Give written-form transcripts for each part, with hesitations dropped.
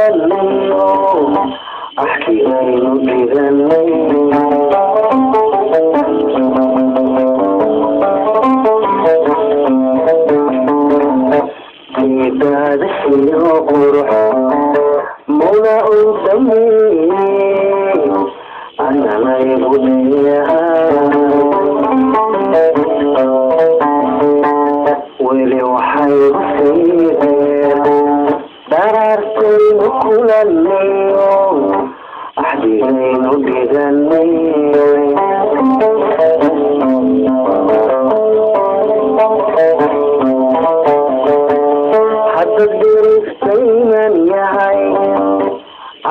kulanayo axkigaynu dhiganay daadasiyo qurux mawla uu sameeyey analaygu leeyahay weli waxaygu siideen daraartaynu kulanayo axdigaynu dhiganay hadad diristaynan yahay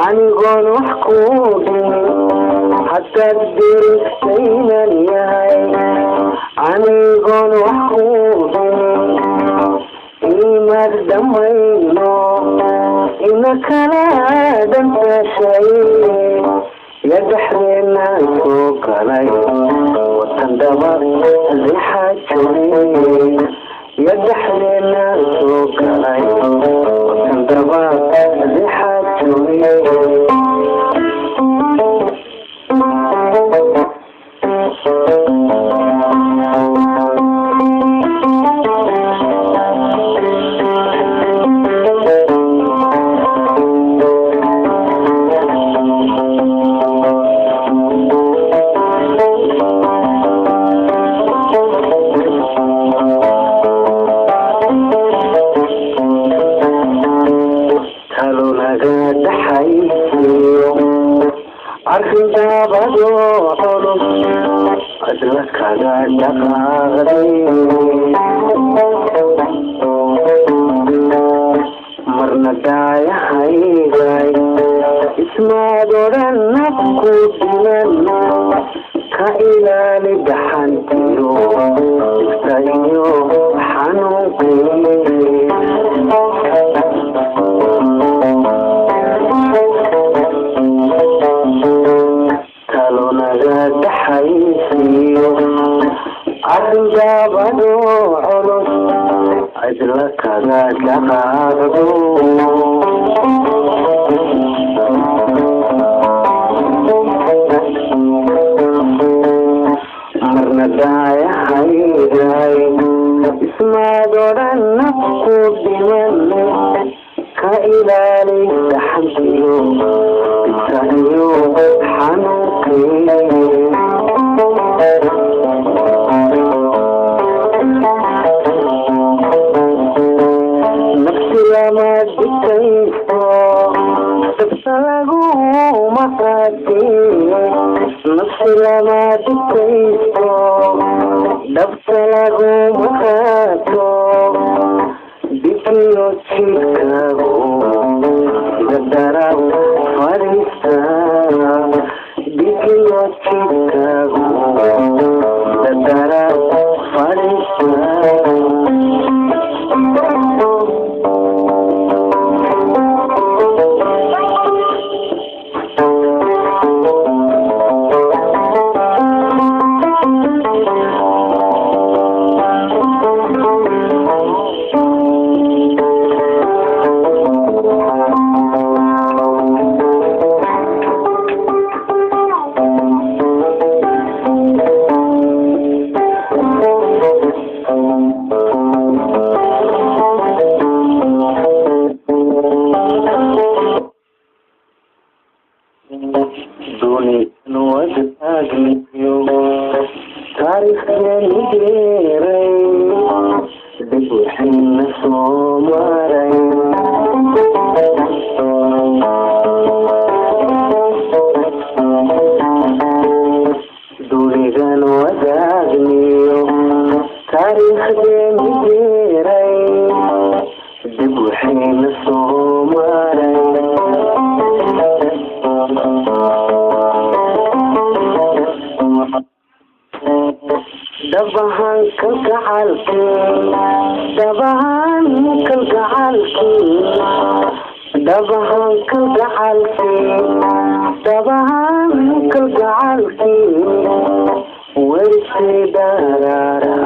anigoon wax kuu dhimin haddaad diristaynan yahay anigoon wax kuu dhimin imaad dhamayno ina kala dhantaashay ya dhexdeena soo galay watan dhaba lixaajay ya dhexdeena soo galay watan dhaba lixaajay arrintaabado culus adla kaga dhaqaaqday marna daayahayday ismaad odhan nafku dilan ka ilaali dhaxantiyo ifta iyo xanuunqii arrintaabado culus adla kaga dhaqaaqdo marna daayahayday ismaad odhan nafku dhiman ka ilaali dhaxantiyo ifta iyo xanuunqii lama dikaysto dabta laguma qaadiyo nafsi lama dikaysto dabta laguma qaato dibiyo jidkaagu dadara fadhiista dibiyo jidkaagu dadara fadhiista dabahan kalgacalki warsi darara